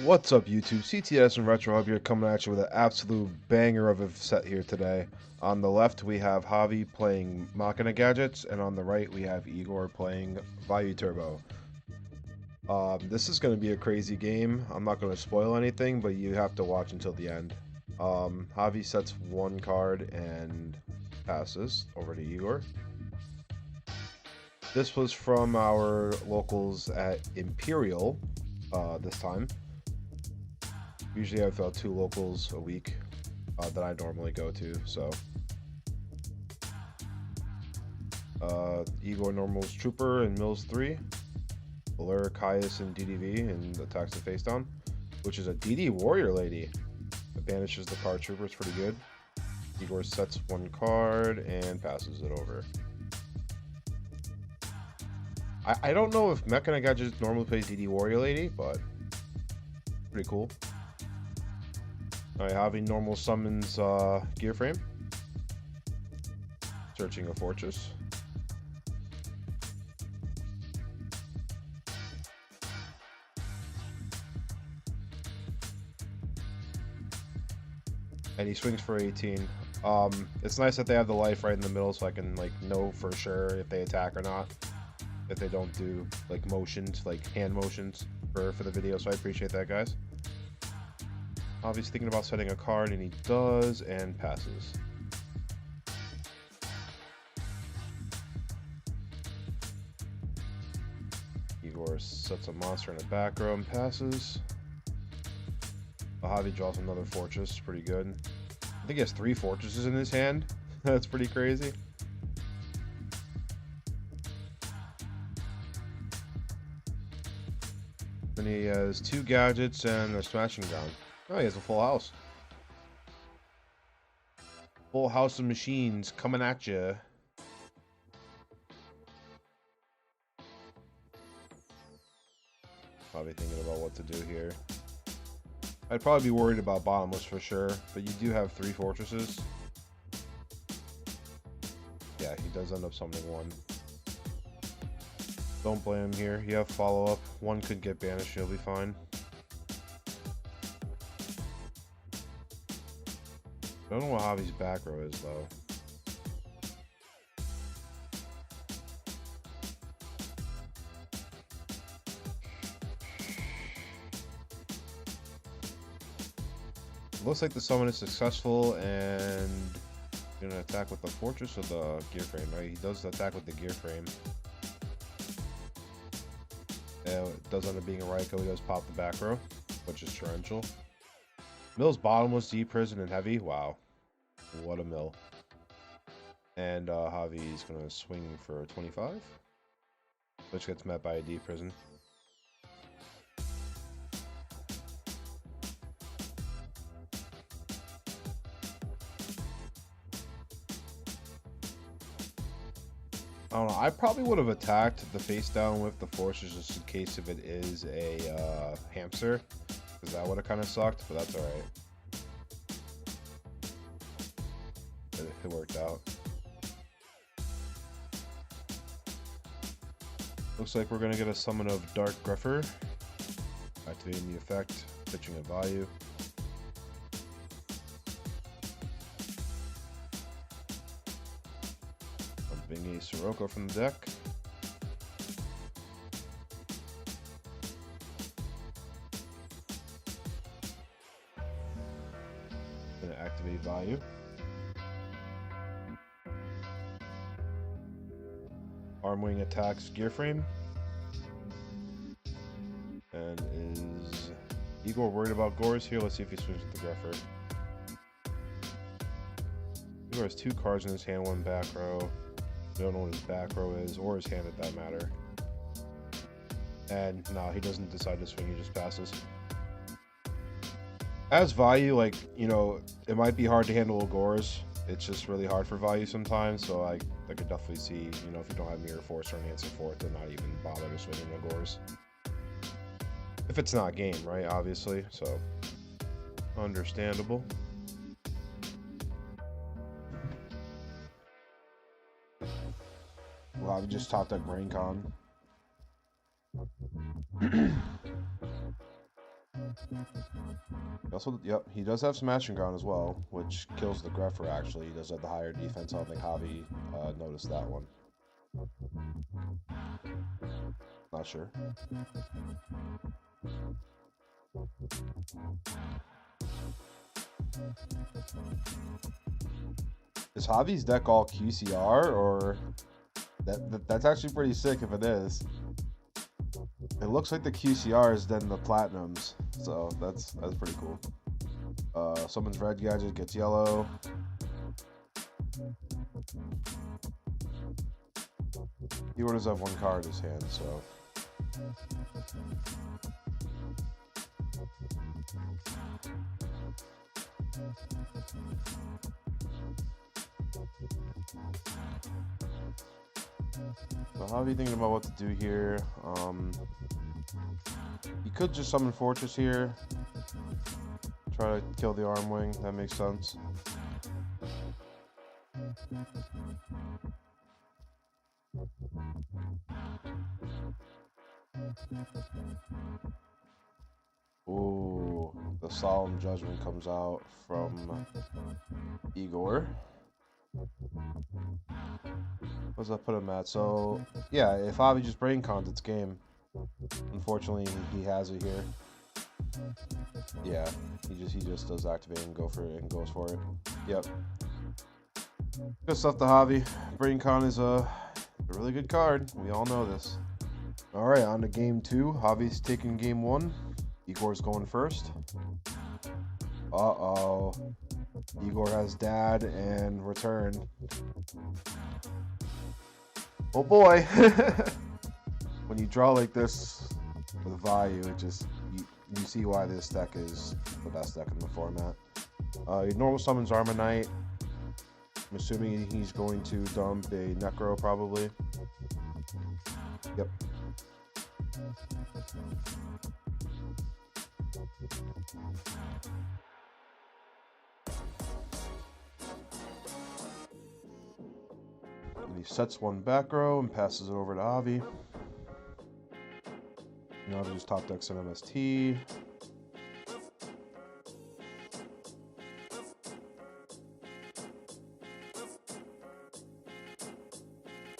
What's up, YouTube? CTS and Retro Hub here, coming at you with an absolute banger of a set here today. On the left, we have Javi playing Machina Gadgets, and on the right, we have Igor playing Vayu Turbo. This is going to be a crazy game. I'm not going to spoil anything, but you have to watch until the end. Javi sets one card and passes over to Igor. This was from our locals at Imperial this time. Usually I have about 2 locals a week that I normally go to, so. Igor normals Trooper and Mills 3. Valera, Caius, and DDV and attacks the face down, which is a DD Warrior Lady. It banishes the card Trooper, it's pretty good. Igor sets one card and passes it over. I don't know if Machina Gadget normally plays DD Warrior Lady, but pretty cool. Alright, Javi normal summons Gear Frame. Searching a fortress. And he swings for 18. It's nice that they have the life right in the middle so I can like know for sure if they attack or not. If they don't do like motions, like hand motions for the video, so I appreciate that, guys. Obviously thinking about setting a card, and he does, and passes. Igor sets a monster in the back row and passes. Javi draws another fortress, pretty good. I think he has 3 fortresses in his hand. That's pretty crazy. Then he has 2 gadgets and a smashing ground. Oh, he has a full house. Full house of machines coming at you. Probably thinking about what to do here. I'd probably be worried about bottomless for sure, but you do have 3 fortresses. Yeah, he does end up summoning 1. Don't blame him here. You have follow-up. 1 could get banished, he'll be fine. I don't know what Javi's back row is, though. Looks like the summon is successful, and you're gonna attack with the fortress or the gear frame, right? He does attack with the gear frame. It does end up being a Raiko. He does pop the back row, which is torrential. Mill's bottomless, deep prison, and heavy. Wow, what a mill. And Javi's gonna swing for 25, which gets met by a deep prison. I don't know. I probably would have attacked the face down with the forces just in case if it is a hamster, because that would have kind of sucked, but that's alright. It worked out. Looks like we're going to get a summon of Dark Gruffer. Activating the effect, pitching a value. Dumping a Sirocco from the deck. Going to activate value. Arm wing attacks gear frame. And is Igor worried about Gores here? Let's see if he swings with the Gruffer. Igor has 2 cards in his hand, 1 back row. We don't know what his back row is, or his hand at that matter. And no, he doesn't decide to swing, he just passes. As Vayu, like, you know, it might be hard to handle Gores. It's just really hard for Vayu sometimes, so I could definitely see, you know, if you don't have Mirror Force or an answer for it, to not even bother to swing in the Gores. If it's not game, right, obviously, so understandable. Well, I just topped up BrainCon. Also, yep, he does have Smashing Ground as well, which kills the Greffer actually. He does have the higher defense. I don't think Javi noticed that one. Not sure. Is Javi's deck all QCR, or that's actually pretty sick if it is. It looks like the QCRs then the Platinums, so that's pretty cool. Summons red gadget, gets yellow. He does have one card in his hand, so. So how are you thinking about what to do here? You could just summon Fortress here. Try to kill the Arm Wing, that makes sense. Ooh, the Solemn Judgment comes out from Igor. What does that put him at? So, yeah, if Javi just brain cons, it's game. Unfortunately, he has it here. Yeah, he just does activate and go for it and goes for it. Yep. Good stuff to Javi. Brain con is a really good card. We all know this. All right, on to game 2. Javi's taking game 1. Igor's going first. Uh-oh. Igor has Dad and Return. Oh boy. When you draw like this with Vayu, it just you see why this deck is the best deck in the format. Your normal summons Armor Knight. I'm assuming he's going to dump a Necro probably. Yep. And he sets one back row and passes it over to Javi. Now he just top decks an MST.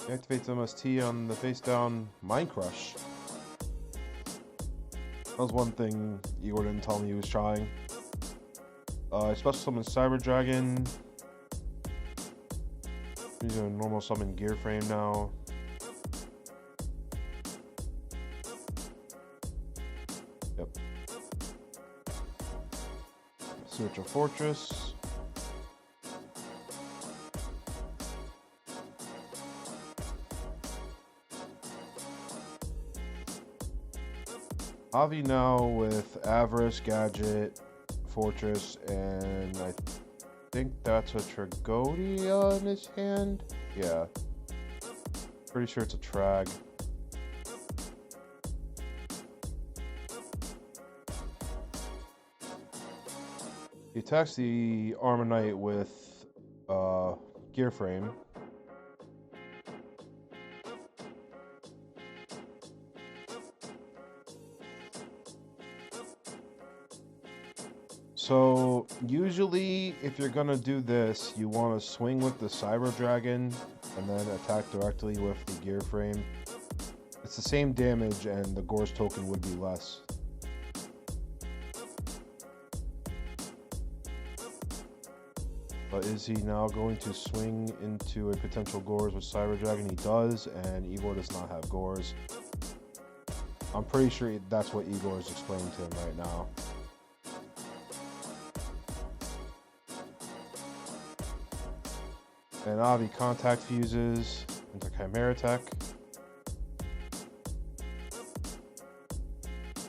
He activates MST on the face down Mind Crush. That was one thing Igor didn't tell me he was trying. Special summon Cyber Dragon. He's gonna normal summon Gear Frame now. Yep. Search a Fortress. Javi now with Avarice, Gadget, Fortress, and I think that's a Tragodia in his hand. Yeah. Pretty sure it's a Trag. He attacks the Armor Knight with Gear Frame. So usually if you're gonna do this, you want to swing with the Cyber Dragon and then attack directly with the Gear Frame. It's the same damage and the Gore's token would be less. But is he now going to swing into a potential Gores with Cyber Dragon? He does, and Igor does not have Gores. I'm pretty sure that's what Igor is explaining to him right now. And Javi contact fuses into Chimera Tech.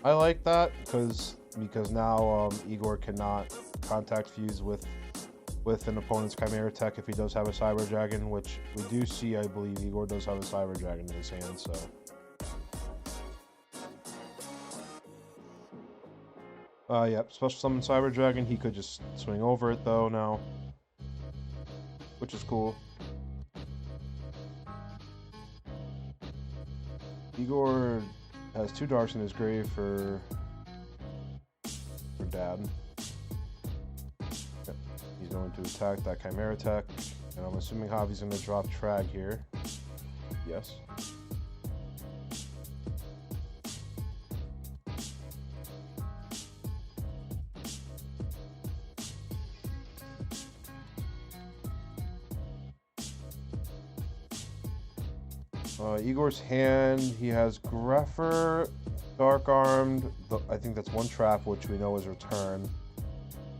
I like that because now Igor cannot contact fuse with an opponent's Chimera Tech if he does have a Cyber Dragon, which we do see. I believe Igor does have a Cyber Dragon in his hand, so. Yep, special summon Cyber Dragon. He could just swing over it though now, which is cool. Igor has 2 darks in his grave for Dad. Yep. He's going to attack that Chimera Tech. And I'm assuming Javi's going to drop Trag here. Yes. Igor's hand, he has Greffer, Dark Armed. I think that's one trap, which we know is Return.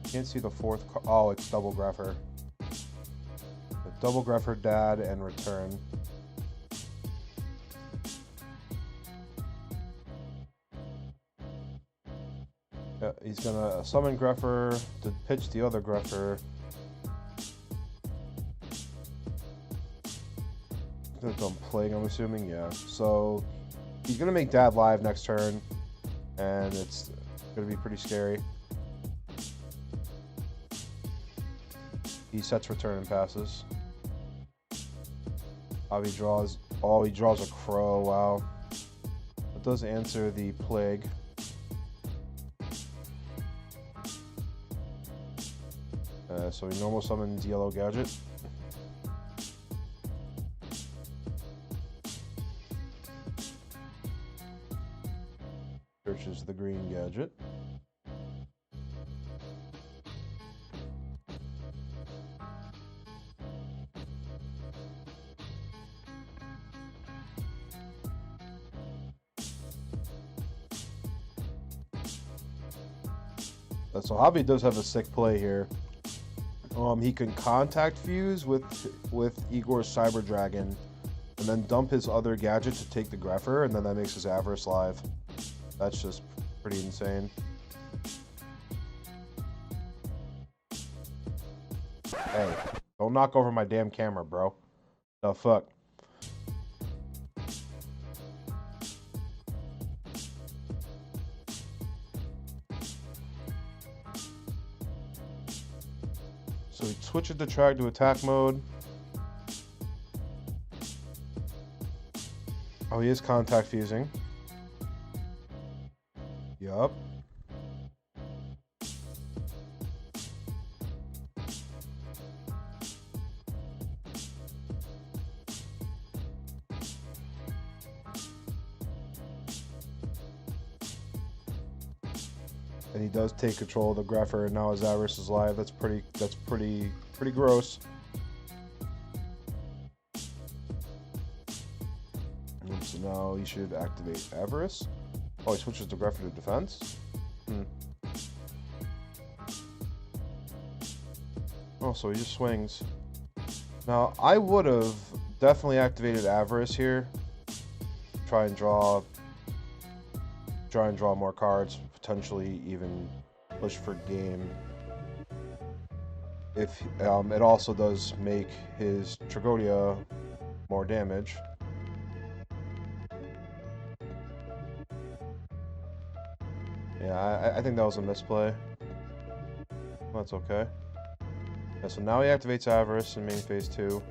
Can't see the fourth. Oh, it's Double Greffer. Double Greffer, Dad, and Return. Yeah, he's gonna summon Greffer to pitch the other Greffer. Done Plague, I'm assuming, yeah. So he's gonna make Dad live next turn, and it's gonna be pretty scary. He sets Return and passes. Javi draws. Oh, he draws a Crow. Wow. It does answer the Plague. So he normal summons Yellow Gadget. Searches the Green Gadget. So Javi does have a sick play here. He can contact fuse with Igor's Cyber Dragon, and then dump his other gadget to take the Greffer, and then that makes his Avarice live. That's just pretty insane. Hey, don't knock over my damn camera, bro. The fuck? So he switches the track to attack mode. Oh, he is contact fusing. Yup. And he does take control of the Greffer, and now his Avarice is live. That's pretty gross. And so now he should activate Avarice. Oh, he switches the Greffer to defense. Oh, so he just swings. Now I would have definitely activated Avarice here. Try and draw more cards. Potentially even push for game. If it also does make his Tragodia more damage. Yeah, I think that was a misplay. That's okay. Yeah, so now he activates Avarice in main phase 2.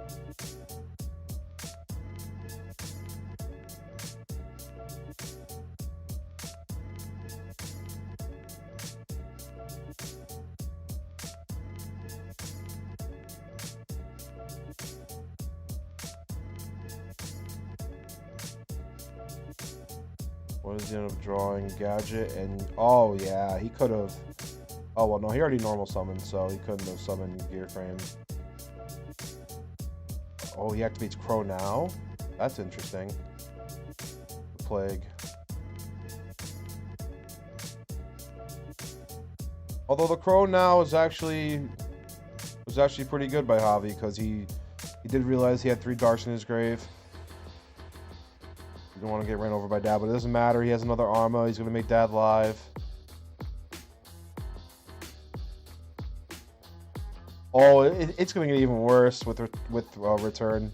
What does he end up drawing? Gadget and... Oh, yeah, he could have... Oh, well, no, he already normal summoned, so he couldn't have summoned Gear Frame. Oh, he activates Crow now? That's interesting. The Plague. Although the Crow now is actually pretty good by Javi, because he did realize he had 3 Darks in his grave. You don't want to get ran over by Dad, but it doesn't matter. He has another Arma. He's going to make Dad live. Oh, it's going to get even worse with Return.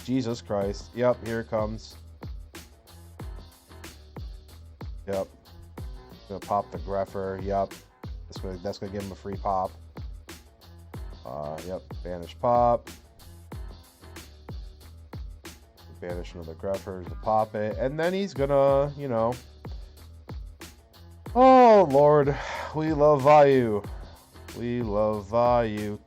Jesus Christ. Yep, here it comes. Yep. Going to pop the Greffer. Yep. That's going to give him a free pop. Yep. Banish pop. Banish another Greffer to pop it. And then he's gonna, you know... Oh Lord, we love Vayu. We love Vayu.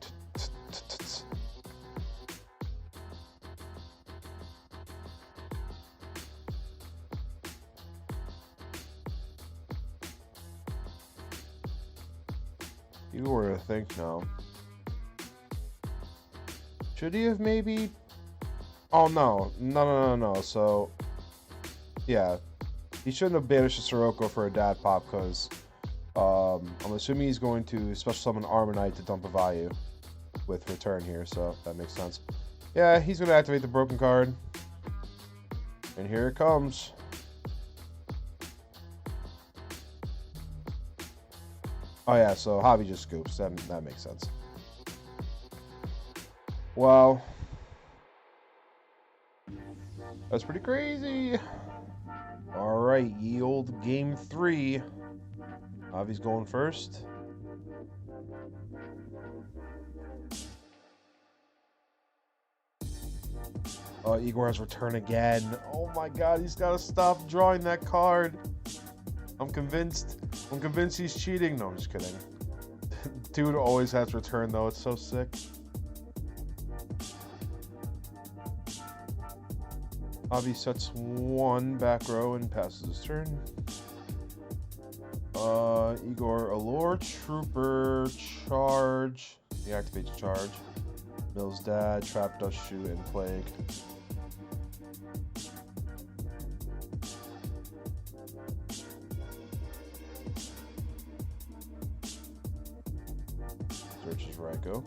You were to think now. Should he have maybe? Oh no. So, yeah, he shouldn't have banished the Sirocco for a dad pop because I'm assuming he's going to special summon Armonite to dump a Vayu with return here. So that makes sense. Yeah, he's going to activate the broken card, and here it comes. Oh yeah, so Javi just scoops. That makes sense. Wow. That's pretty crazy. Alright, ye old game 3. Javi's going first. Oh, Igor has return again. Oh my god, he's got to stop drawing that card. I'm convinced he's cheating. No, I'm just kidding. Dude always has return though. It's so sick. Javi sets 1 back row and passes his turn. Igor Allure, Trooper, Charge. He activates Charge. Mill's Dad, Trap, Dust Shoot, and Plague. Searches Ryko.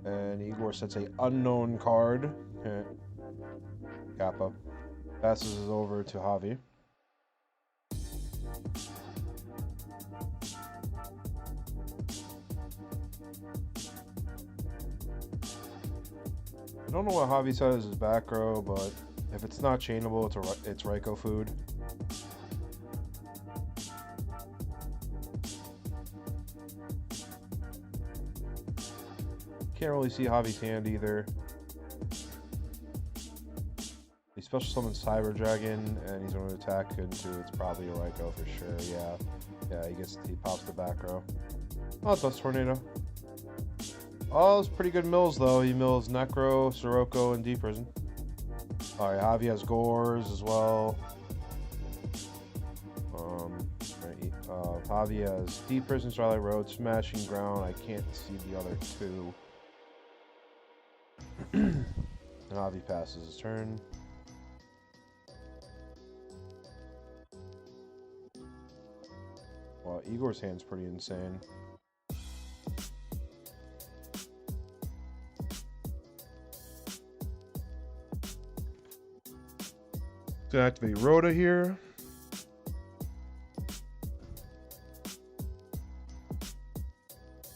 And Igor sets a unknown card. Kappa. Passes it over to Javi. I don't know what Javi said is his back row, but if it's not chainable, it's Ryko food. Can't really see Javi's hand either. He special summons Cyber Dragon, and he's going to attack into it's probably a Ryko for sure. Yeah. He pops the back row. Oh, it's Dust Tornado. Oh, it's pretty good mills though. He mills Necro, Sirocco, and Deep Prison. Alright, Javi has Gores as well. Javi has Deep Prison, Starlight Road, Smashing Ground. I can't see the other 2. And Javi passes his turn. Well, Igor's hand's pretty insane. Gonna activate Rhoda here.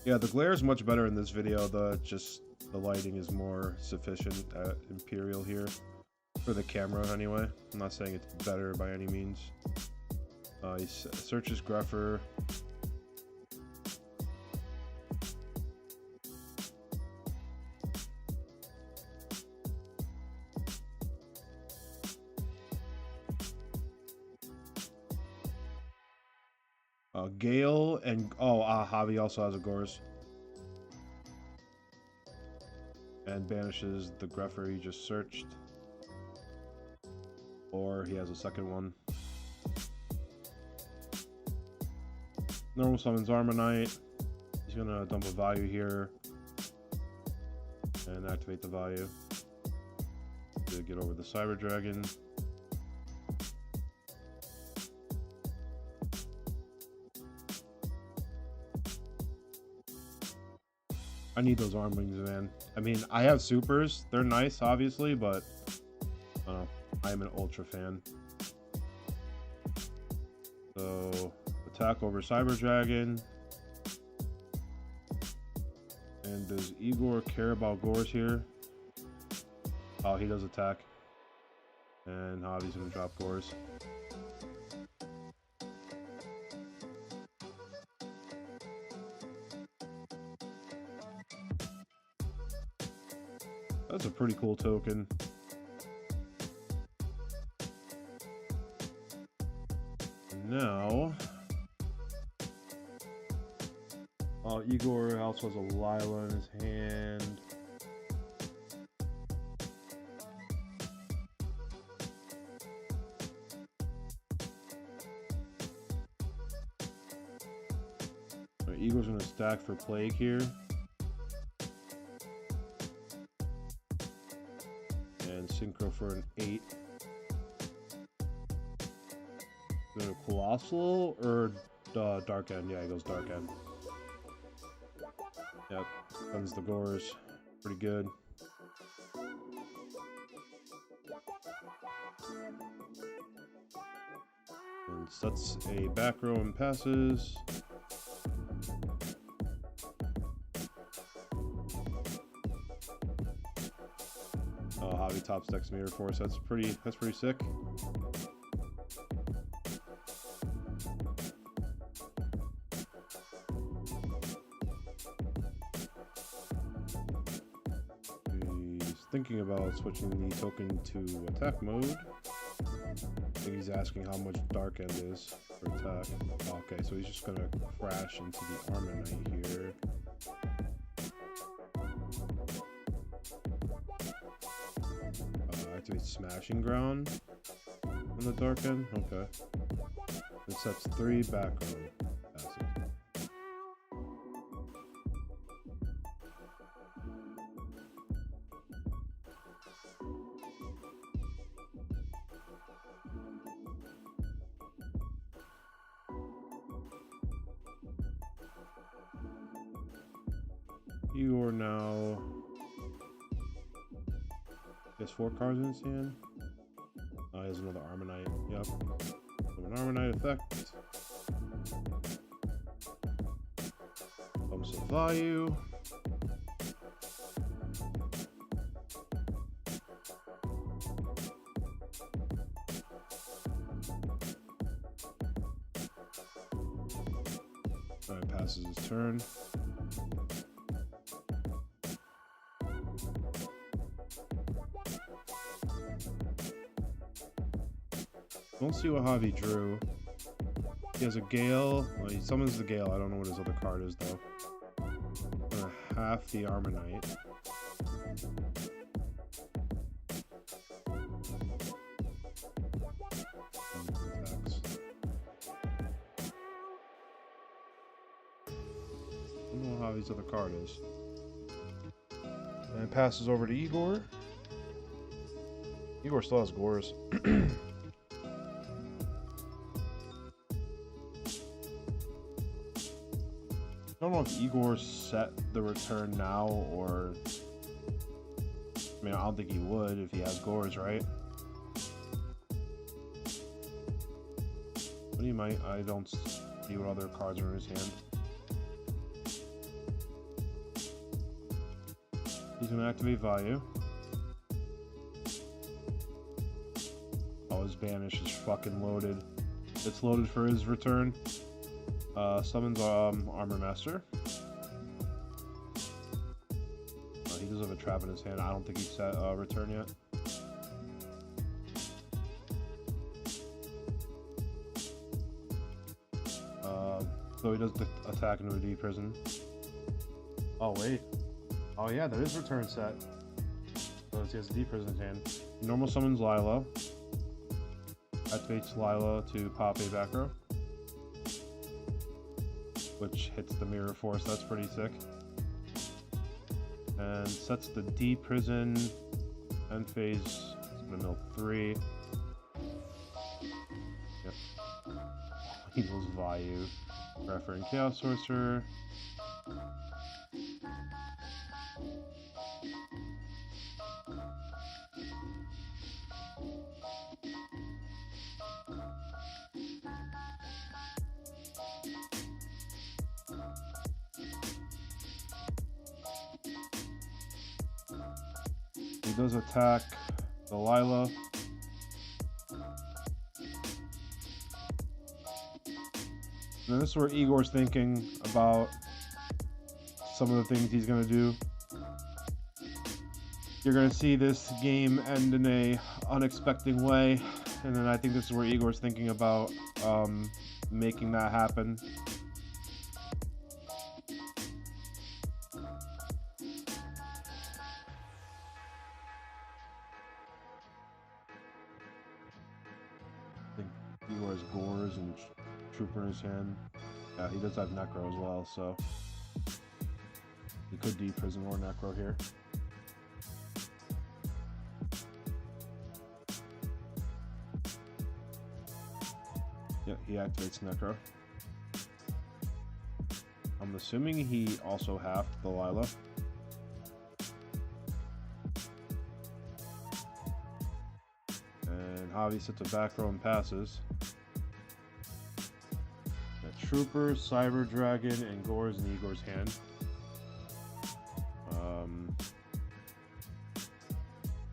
Yeah, the glare is much better in this video. The lighting is more sufficient at Imperial here for the camera anyway. I'm not saying it's better by any means. He searches Gruffer. Gale and Javi also has a Gores. And banishes the Gruffer he just searched. Or he has a second one. Normal summons Armonite. He's gonna dump a Vayu here. And activate the Vayu. To get over the Cyber Dragon. I need those arm wings, man. I mean, I have supers. They're nice, obviously, but I am an ultra fan. So, attack over Cyber Dragon. And does Igor care about Gores here? Oh, he does attack. And Javi's gonna drop Gores. That's a pretty cool token. Now, Igor also has a Lila in his hand. Igor's gonna stack for Plague here. And Synchro for an 8. Go Colossal or Dark End? Yeah, he goes Dark End. Yep, comes the Gores. Pretty good. And sets a back row and passes. Oh, Javi top stacks Mirror Force. That's pretty sick. He's thinking about switching the token to attack mode. I think he's asking how much Dark End is for attack. Okay, so he's just gonna crash into the Armor Knight here. Activate Smashing Ground on the Dark End. Okay. It sets 3 back row passes. Igor now has 4 cards in his hand. Oh, he has another Armor Knight. Yep. So an Armor Knight effect. Bumps of value. Alright, passes his turn. Don't see what Javi drew. He has a Gale. Well, he summons the Gale. I don't know what his other card is, though. I'm gonna half the Armor Knight. Attacks. I don't know what Javi's other card is. And it passes over to Igor. Igor still has Gores. I don't know if Igor set the return now, or I mean, I don't think he would if he has Gores, right? But he might. I don't see what other cards are in his hand. He's gonna activate Vayu. Oh, his banish is fucking loaded. It's loaded for his return. Summons Armor Master. He does have a trap in his hand. I don't think he's set return yet. So he does the attack into a D prison. Oh wait. Oh yeah, there is return set. So he has a D prison in his hand. Normal summons Lila. Activates Lila to pop a back row, which hits the Mirror Force. That's pretty sick. And sets the D prison end phase. It's gonna mill 3. Yep. Eagles Vayu. Referring Chaos Sorcerer. He does attack the Lila. And this is where Igor's thinking about some of the things he's going to do. you're gonna see this game end in a unexpected way, and then I think this is where Igor's thinking about making that happen. I think Igor has Gores and Trooper in his hand. Yeah, he does have Necro as well, so he could de-prison or Necro here. Yeah, he activates Necro. I'm assuming he also halved the Lila. And Javi sits a back row and passes. Got Trooper, Cyber Dragon, and Gores in Igor's hand.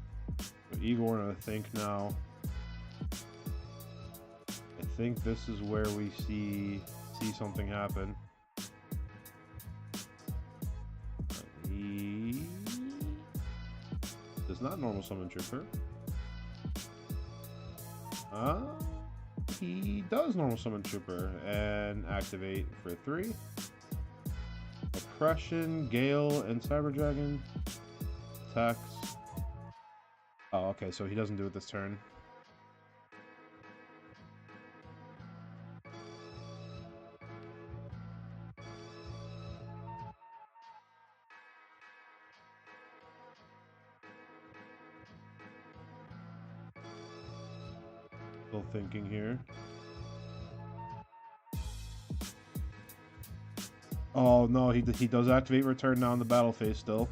So Igor, and I think now, I think this is where we see something happen. He does not normal summon Trooper. He does normal summon Trooper and activate for 3. Oppression, Gale, and Cyber Dragon. Attacks. Oh, okay, so he doesn't do it this turn. Still thinking here. Oh no, he does activate return now in the battle phase still.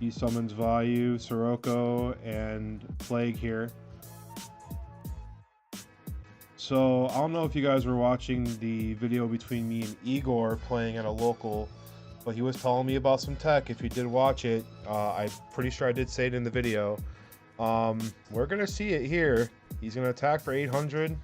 He summons Vayu, Sirocco, and Plague here. So, I don't know if you guys were watching the video between me and Igor playing at a local, but he was telling me about some tech. If you did watch it, I'm pretty sure I did say it in the video. We're going to see it here. He's going to attack for 800.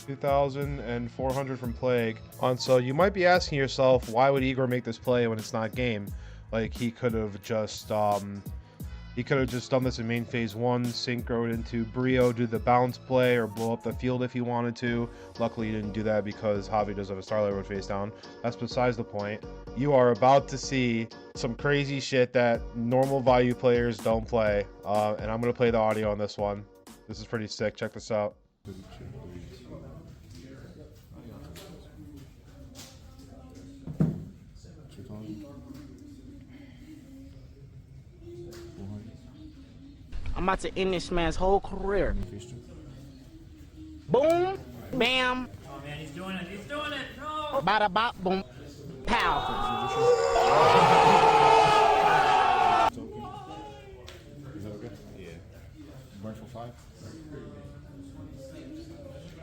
$2,400 from Plague. So you might be asking yourself, why would Igor make this play when it's not game? Like, he could have just done this in main phase 1, synchroed into Brio, do the bounce play, or blow up the field if he wanted to. Luckily, he didn't do that because Javi does have a Starlight Road face down. That's besides the point. You are about to see some crazy shit that normal Vayu players don't play, and I'm gonna play the audio on this one. This is pretty sick. Check this out. I'm about to end this man's whole career. Boom, bam. Oh man, he's doing it. He's doing it. No. Bada bop, boom, pow. Is that okay? Yeah. Burn for 5.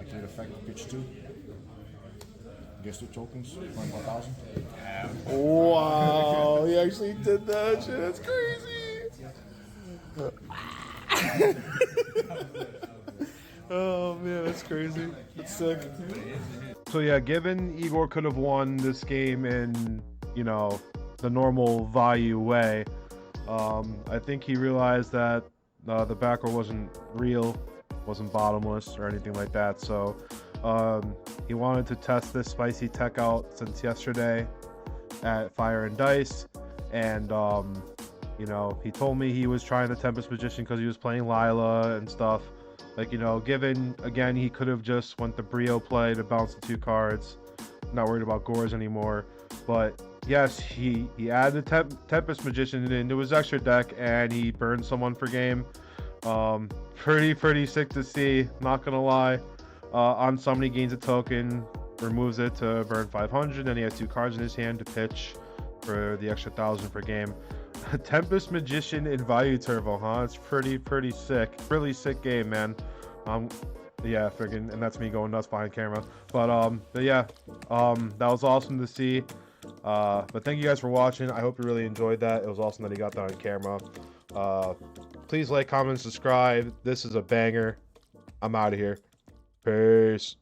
Activate effect, pitch 2. Guess 2 tokens, burn 1,000. Wow, he actually did that shit. That's crazy. Oh man, that's crazy. That's sick. So yeah, given Igor could have won this game in, you know, the normal Vayu way, I think he realized that the back row wasn't real, wasn't bottomless or anything like that. So he wanted to test this spicy tech out since yesterday at Fire and Dice, and you know, he told me he was trying the Tempest Magician because he was playing Lila and stuff. Like, you know, given, again, he could have just went the Brio play to bounce the 2 cards. Not worried about Gores anymore. But, yes, he added the Tempest Magician into his extra deck, and he burned someone per game. Pretty sick to see, not gonna lie. On summon, he gains a token, removes it to burn 500, and he has 2 cards in his hand to pitch for the extra 1,000 per game. Tempest Magician in Vayu Turbo, huh? It's pretty sick. Really sick game, man. Yeah, friggin', and that's me going nuts behind camera. But yeah, that was awesome to see. But thank you guys for watching. I hope you really enjoyed that. It was awesome that he got that on camera. Please like, comment, subscribe. This is a banger. I'm out of here. Peace.